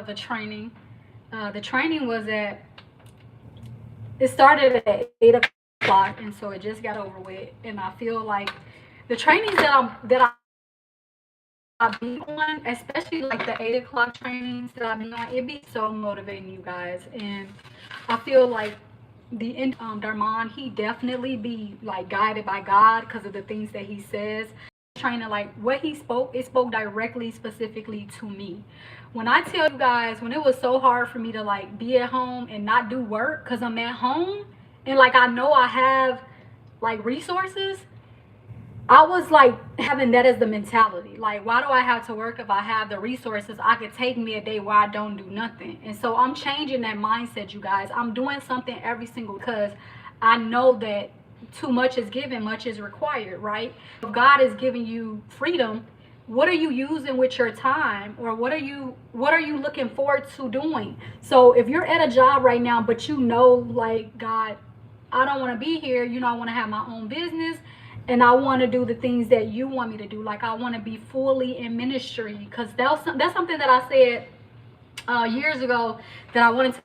of the training. The training it started at 8 o'clock, and so it just got over with. And I feel like the trainings that I be on, especially like the 8 o'clock trainings that I be on, it be so motivating, you guys. And I feel like Darman, he definitely be like guided by God because of the things that he says. Trying to like what he spoke, it spoke directly, specifically to me. When I tell you guys, when it was so hard for me to like be at home and not do work because I'm at home and like I know I have like resources, I was like having that as the mentality. Like, why do I have to work if I have the resources? I could take me a day where I don't do nothing. And so I'm changing that mindset, you guys. I'm doing something every single because I know that too much is given, much is required, right? If God is giving you freedom, what are you using with your time, or what are you looking forward to doing? So if you're at a job right now, but you know, like, God, I don't want to be here, you know, I want to have my own business and I want to do the things that you want me to do. Like, I want to be fully in ministry, because that's something that I said years ago, that I wanted to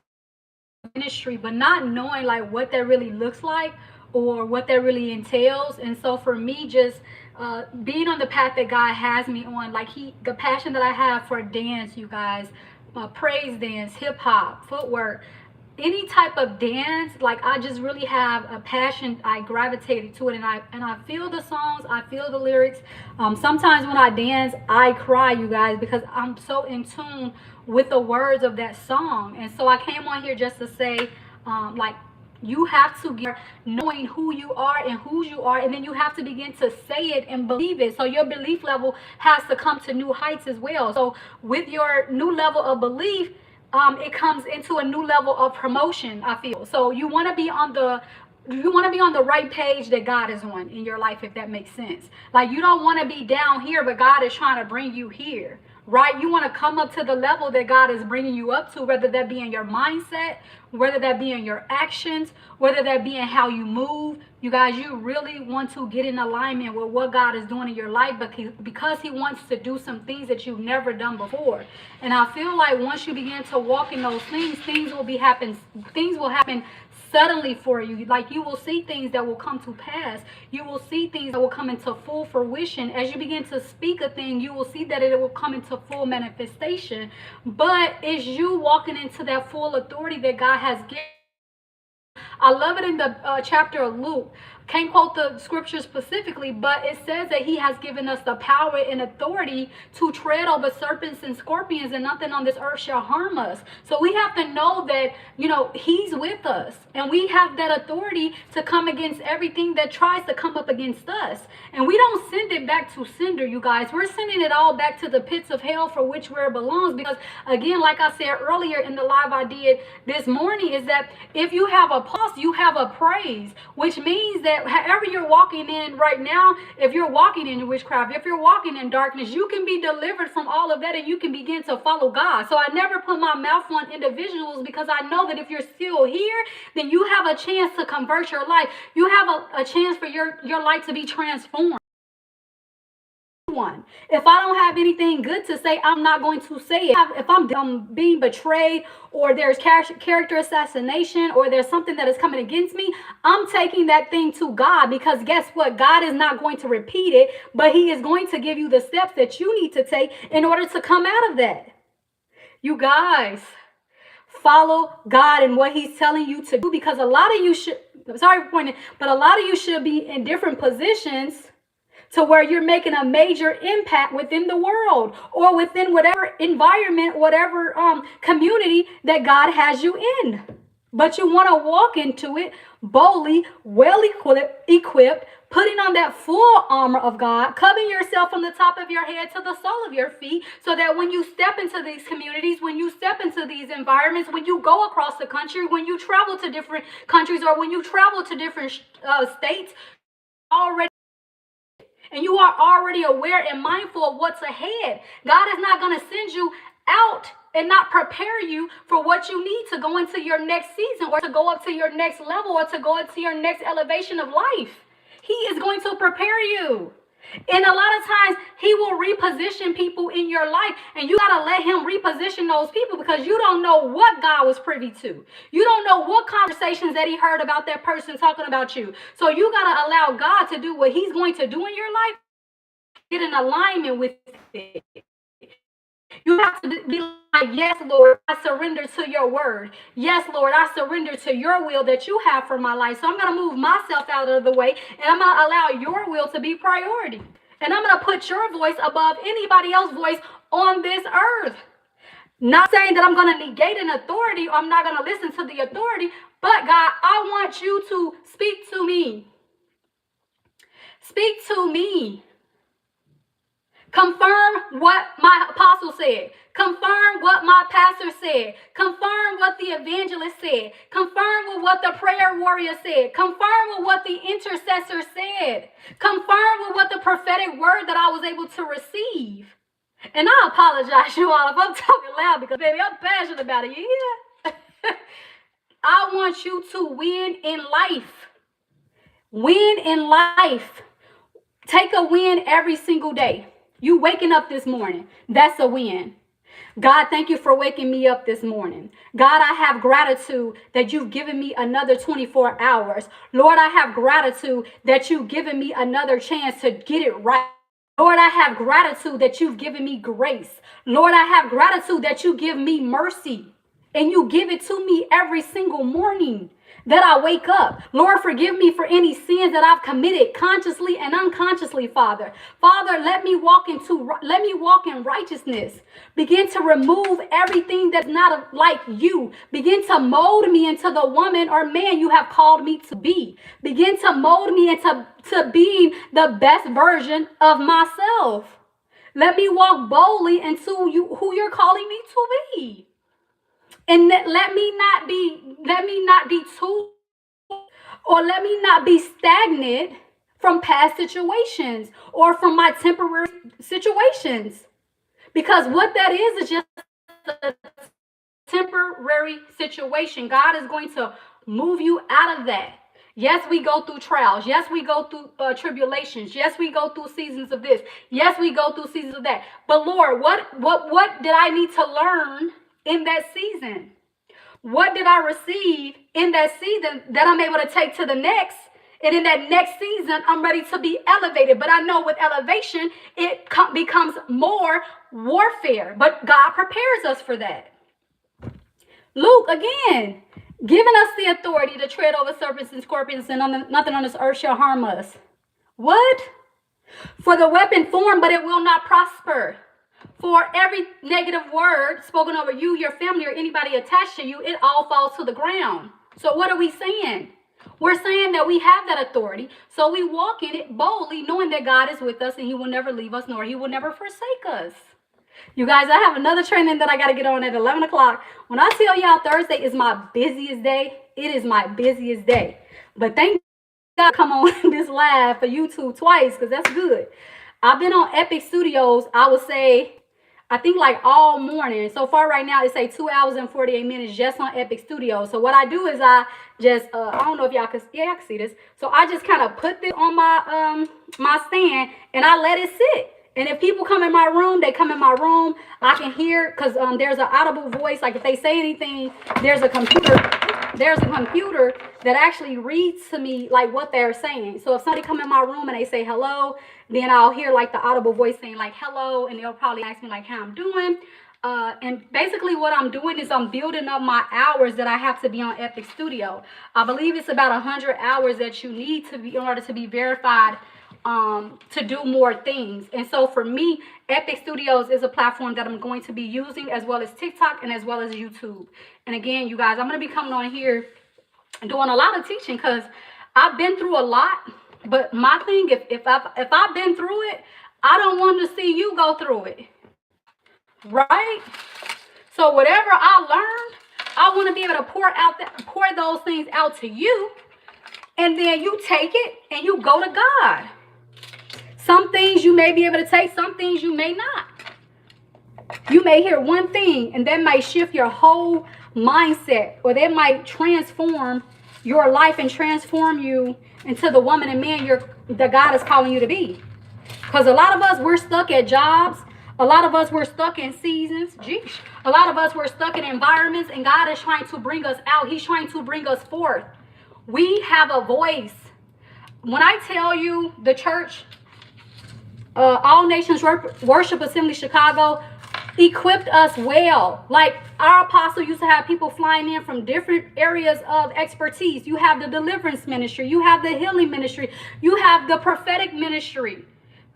ministry, but not knowing like what that really looks like or what that really entails. And so for me, just being on the path that God has me on, like the passion that I have for dance, you guys, praise dance, hip hop, footwork, any type of dance, like I just really have a passion. I gravitated to it, and I feel the songs, I feel the lyrics. Sometimes when I dance, I cry, you guys, because I'm so in tune with the words of that song. And so I came on here just to say, like, you have to get knowing who you are and whose you are, and then you have to begin to say it and believe it. So your belief level has to come to new heights as well. So with your new level of belief, it comes into a new level of promotion, I feel. So you want to be on the right page that God is on in your life, if that makes sense. Like, you don't want to be down here, but God is trying to bring you here, right? You want to come up to the level that God is bringing you up to, whether that be in your mindset, whether that be in your actions, whether that be in how you move. You guys, you really want to get in alignment with what God is doing in your life, because he wants to do some things that you've never done before. And I feel like once you begin to walk in those things, things will happen suddenly for you. Like, you will see things that will come to pass. You will see things that will come into full fruition. As you begin to speak a thing, you will see that it will come into full manifestation. But it's you walking into that full authority that God has given. I love it in the chapter of Luke. Can't quote the scripture specifically, but it says that he has given us the power and authority to tread over serpents and scorpions, and nothing on this earth shall harm us. So we have to know that, you know, he's with us, and we have that authority to come against everything that tries to come up against us. And we don't send it back to sender, you guys. We're sending it all back to the pits of hell for which where it belongs. Because again, like I said earlier in the live I did this morning, is that if you have a pulse, you have a praise, which means that however you're walking in right now, if you're walking in witchcraft, if you're walking in darkness, you can be delivered from all of that, and you can begin to follow God. So I never put my mouth on individuals, because I know that if you're still here, then you have a chance to convert your life. You have a chance for your life to be transformed. If I don't have anything good to say, I'm not going to say it. If I'm being betrayed, or there's character assassination, or there's something that is coming against me, I'm taking that thing to God, because guess what? God is not going to repeat it, but he is going to give you the steps that you need to take in order to come out of that. You guys, follow God and what he's telling you to do, because a lot of you should be in different positions to where you're making a major impact within the world, or within whatever environment, whatever community that God has you in. But you want to walk into it boldly, well equipped, putting on that full armor of God, covering yourself from the top of your head to the sole of your feet, so that when you step into these communities, when you step into these environments, when you go across the country, when you travel to different countries, or when you travel to different states, you are already aware and mindful of what's ahead. God is not going to send you out and not prepare you for what you need to go into your next season, or to go up to your next level, or to go into your next elevation of life. He is going to prepare you. And a lot of times he will reposition people in your life, and you got to let him reposition those people, because you don't know what God was privy to. You don't know what conversations that he heard about that person talking about you. So you got to allow God to do what he's going to do in your life. Get in alignment with it. You have to be like, yes, Lord, I surrender to your word. Yes, Lord, I surrender to your will that you have for my life. So I'm going to move myself out of the way, and I'm going to allow your will to be priority. And I'm going to put your voice above anybody else's voice on this earth. Not saying that I'm going to negate an authority, or I'm not going to listen to the authority, but God, I want you to speak to me. Speak to me. Confirm what my apostle said. Confirm what my pastor said. Confirm what the evangelist said. Confirm with what the prayer warrior said. Confirm with what the intercessor said. Confirm with what the prophetic word that I was able to receive. And I apologize, you all, if I'm talking loud, because, baby, I'm passionate about it. Yeah. I want you to win in life. Win in life. Take a win every single day. You waking up this morning, that's a win. God, thank you for waking me up this morning. God, I have gratitude that you've given me another 24 hours. Lord, I have gratitude that you've given me another chance to get it right. Lord, I have gratitude that you've given me grace. Lord, I have gratitude that you give me mercy, and you give it to me every single morning that I wake up. Lord, forgive me for any sins that I've committed consciously and unconsciously, Father. Father, let me walk in righteousness. Begin to remove everything that's not like you. Begin to mold me into the woman or man you have called me to be. Begin to mold me into being the best version of myself. Let me walk boldly into who you're calling me to be. And let me not be too, or let me not be stagnant from past situations or from my temporary situations. Because what that is just a temporary situation. God is going to move you out of that. Yes, we go through trials. Yes, we go through tribulations. Yes, we go through seasons of this. Yes, we go through seasons of that. But Lord, what did I need to learn in that season? What did I receive in that season that I'm able to take to the next? And in that next season, I'm ready to be elevated. But I know with elevation, it becomes more warfare. But God prepares us for that. Luke, again, giving us the authority to tread over serpents and scorpions, and nothing on this earth shall harm us. What? For the weapon formed, but it will not prosper. For every negative word spoken over you, your family, or anybody attached to you, it all falls to the ground. So what are we saying? We're saying that we have that authority. So we walk in it boldly, knowing that God is with us and he will never leave us, nor he will never forsake us. You guys, I have another training that I got to get on at 11 o'clock. When I tell y'all Thursday is my busiest day, it is my busiest day. But thank God come on this live for YouTube twice, because that's good. I've been on Epic Studios, I would say, I think like all morning. So far right now, it say 2 hours and 48 minutes just on Epic Studios. So what I do is I just, I don't know if y'all can, yeah, I can see this. So I just kind of put this on my, my stand, and I let it sit. And if people come in my room, they come in my room. I can hear, because there's an audible voice. Like if they say anything, there's a computer that actually reads to me like what they're saying. So if somebody come in my room and they say hello, then I'll hear like the audible voice saying like hello, and they'll probably ask me like how I'm doing. And basically what I'm doing is I'm building up my hours that I have to be on Epic Studio. I believe it's about 100 hours that you need to be in order to be verified to do more things. And so for me, Epic Studios is a platform that I'm going to be using, as well as TikTok and as well as YouTube. And again, you guys, I'm going to be coming on here and doing a lot of teaching, because I've been through a lot. But my thing, if I've been through it, I don't want to see you go through it. Right? So whatever I learned, I want to be able to pour those things out to you, and then you take it and you go to God. Some things you may be able to take, some things you may not. You may hear one thing, and that might shift your whole mindset, or that might transform your life and transform you into the woman and man that God is calling you to be. Because a lot of us, we're stuck at jobs. A lot of us, we're stuck in seasons. Geesh. A lot of us, we're stuck in environments, and God is trying to bring us out. He's trying to bring us forth. We have a voice. When I tell you the church, All Nations Worship Assembly Chicago, equipped us well. Like our apostle used to have people flying in from different areas of expertise. You have the deliverance ministry, you have the healing ministry, you have the prophetic ministry,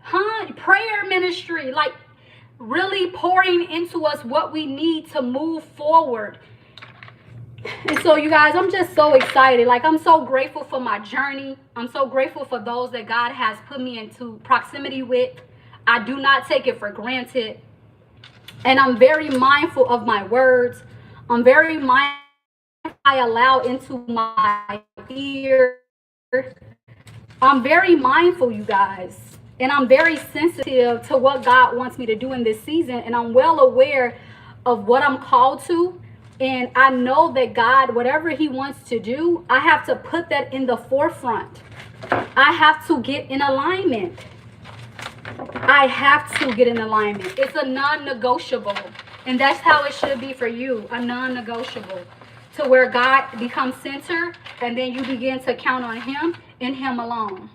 prayer ministry, like really pouring into us what we need to move forward. And so you guys, I'm just so excited. Like, I'm so grateful for my journey. I'm so grateful for those that God has put me into proximity with. I do not take it for granted. And I'm very mindful of my words. I'm very mindful I allow into my ear. I'm very mindful, you guys. And I'm very sensitive to what God wants me to do in this season. And I'm well aware of what I'm called to. And I know that God, whatever he wants to do, I have to put that in the forefront. I have to get in alignment. I have to get in alignment. It's a non-negotiable. And that's how it should be for you, a non-negotiable. To where God becomes center, and then you begin to count on him and him alone.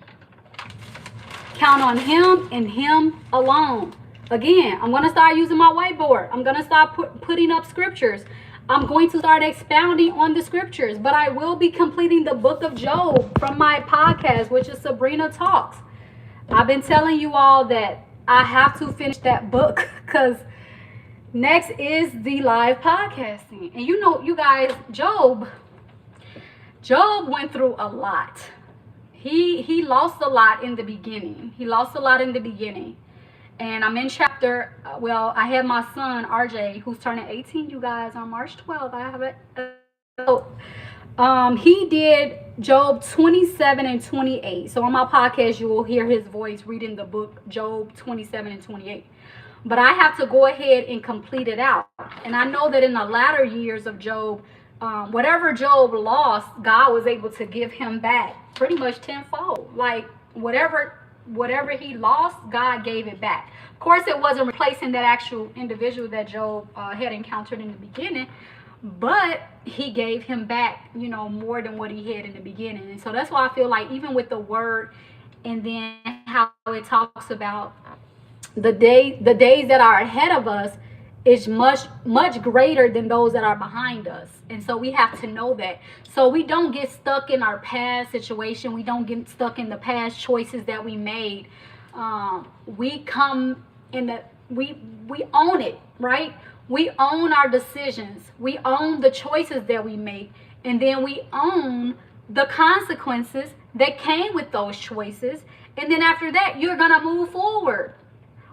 Count on him and him alone. Again, I'm going to start using my whiteboard. I'm going to start putting up scriptures. I'm going to start expounding on the scriptures, but I will be completing the book of Job from my podcast, which is Sabrina Talks. I've been telling you all that I have to finish that book because next is the live podcasting. And you know, you guys, Job went through a lot. He lost a lot in the beginning. And I'm in chapter, well, I have my son, RJ, who's turning 18, you guys, on March 12th. I have it. He did Job 27 and 28. So on my podcast, you will hear his voice reading the book, Job 27 and 28. But I have to go ahead and complete it out. And I know that in the latter years of Job, whatever Job lost, God was able to give him back pretty much tenfold. Like whatever he lost, God gave it back. Of course, it wasn't replacing that actual individual that Job had encountered in the beginning, but he gave him back, you know, more than what he had in the beginning. And so that's why I feel like even with the word, and then how it talks about the days that are ahead of us is much greater than those that are behind us. And so we have to know that, so we don't get stuck in our past situation. We don't get stuck in the past choices that we made. We come in the we own it, right? We own our decisions. We own the choices that we make, and then we own the consequences that came with those choices. And then after that, you're gonna move forward.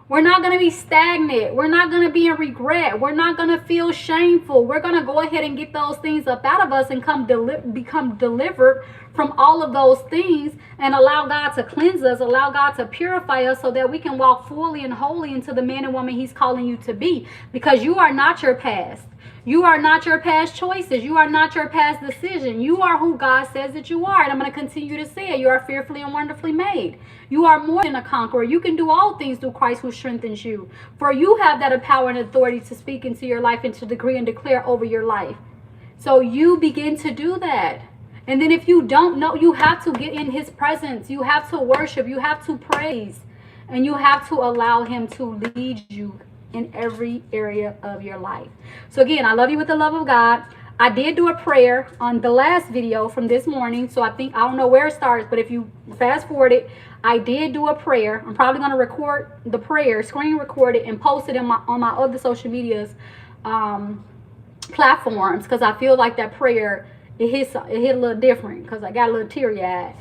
We're not going to be stagnant. We're not going to be in regret. We're not going to feel shameful. We're going to go ahead and get those things up out of us and become delivered from all of those things, and allow God to cleanse us, allow God to purify us so that we can walk fully and wholly into the man and woman he's calling you to be. Because you are not your past. You are not your past choices. You are not your past decision. You are who God says that you are. And I'm going to continue to say it. You are fearfully and wonderfully made. You are more than a conqueror. You can do all things through Christ who strengthens you. For you have that power and authority to speak into your life and to decree and declare over your life. So you begin to do that. And then if you don't know, you have to get in his presence. You have to worship. You have to praise. And you have to allow him to lead you in every area of your life. So again, I love you with the love of God. I did do a prayer on the last video from this morning. So I don't know where it starts, but if you fast forward it, I did do a prayer. I'm probably going to record the prayer, screen record it, and post it on my other social medias platforms, because I feel like that prayer, it hit a little different, because I got a little teary-eyed.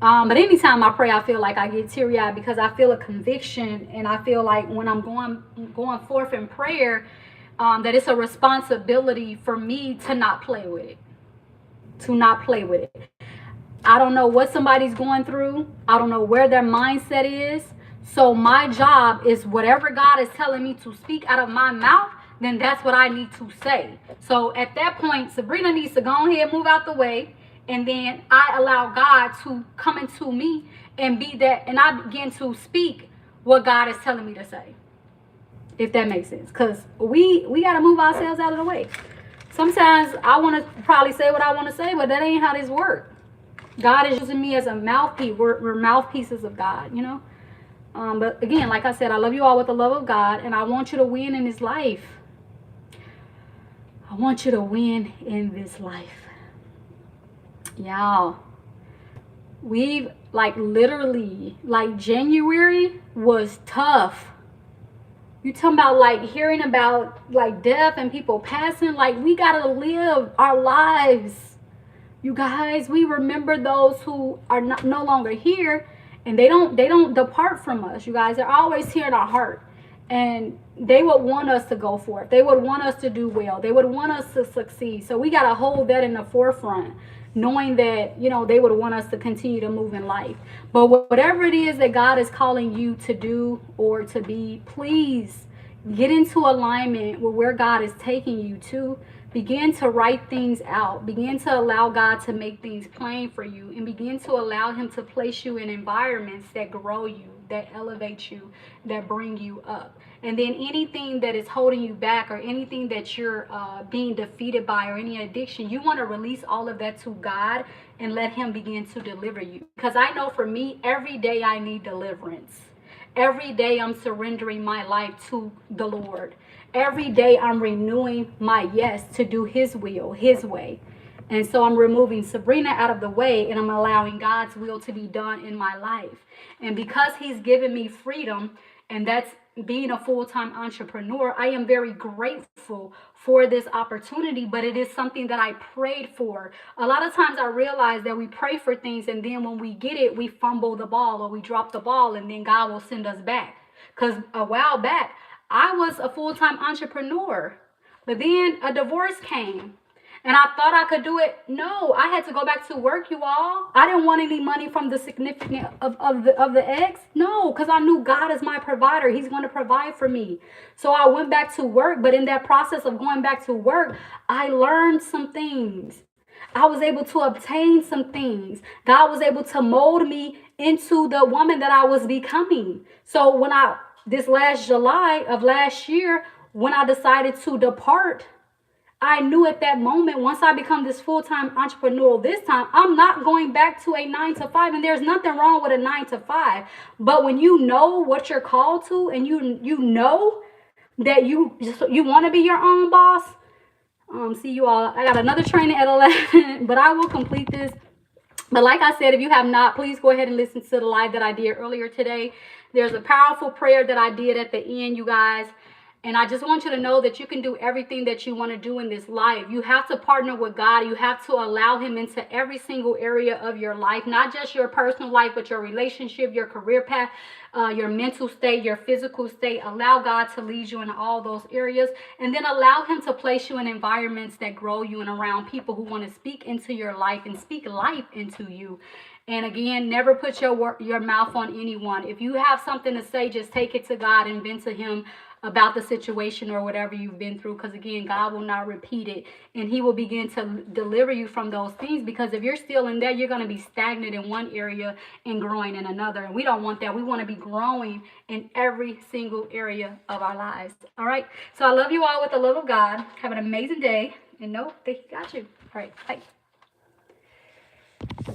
But anytime I pray, I feel like I get teary-eyed, because I feel a conviction, and I feel like when I'm going forth in prayer, that it's a responsibility for me to not play with it. I don't know what somebody's going through. I don't know where their mindset is. So my job is whatever God is telling me to speak out of my mouth, then that's what I need to say. So at that point, Sabrina needs to go ahead and move out the way. And then I allow God to come into me and be that. And I begin to speak what God is telling me to say, if that makes sense. Because we got to move ourselves out of the way. Sometimes I want to probably say what I want to say, but that ain't how this works. God is using me as a mouthpiece. We're mouthpieces of God, you know. But again, like I said, I love you all with the love of God, and I want you to win in this life. I want you to win in this life. Y'all, we've literally, January was tough. You talking about hearing about death and people passing. We gotta live our lives. You guys, we remember those who are no longer here, and they don't depart from us. You guys, they're always here in our heart, and they would want us to go forth. They would want us to do well. They would want us to succeed. So we gotta hold that in the forefront, knowing that they would want us to continue to move in life. But whatever it is that God is calling you to do or to be, please get into alignment with where God is taking you to. Begin to write things out. Begin to allow God to make things plain for you, and begin to allow him to place you in environments that grow you, that elevate you, that bring you up. And then anything that is holding you back, or anything that you're being defeated by, or any addiction, you want to release all of that to God and let him begin to deliver you. Because I know for me, every day I need deliverance. Every day I'm surrendering my life to the Lord. Every day I'm renewing my yes to do his will, his way. And so I'm removing Sabrina out of the way, and I'm allowing God's will to be done in my life. And because he's given me freedom, and that's being a full-time entrepreneur, I am very grateful for this opportunity, but it is something that I prayed for. A lot of times I realize that we pray for things, and then when we get it, we fumble the ball, or we drop the ball, and then God will send us back. Because a while back, I was a full-time entrepreneur, but then a divorce came. And I thought I could do it. No, I had to go back to work, you all. I didn't want any money from the significant of the ex. No, because I knew God is my provider. He's going to provide for me. So I went back to work. But in that process of going back to work, I learned some things. I was able to obtain some things. God was able to mold me into the woman that I was becoming. So this last July of last year, when I decided to depart, I knew at that moment, once I become this full-time entrepreneur this time, I'm not going back to a 9-to-5. And there's nothing wrong with a 9-to-5. But when you know what you're called to, and you know that you want to be your own boss. See you all. I got another training at 11, but I will complete this. But like I said, if you have not, please go ahead and listen to the live that I did earlier today. There's a powerful prayer that I did at the end, you guys. And I just want you to know that you can do everything that you want to do in this life. You have to partner with God. You have to allow him into every single area of your life, not just your personal life, but your relationship, your career path, your mental state, your physical state. Allow God to lead you in all those areas, and then allow him to place you in environments that grow you and around people who want to speak into your life and speak life into you. And again, never put your mouth on anyone. If you have something to say, just take it to God and vent to him about the situation or whatever you've been through. Because again, God will not repeat it, and he will begin to deliver you from those things. Because if you're still in there, you're going to be stagnant in one area and growing in another. And we don't want that. We want to be growing in every single area of our lives. All right. So I love you all with the love of God. Have an amazing day, and know that he got you. All right. Bye.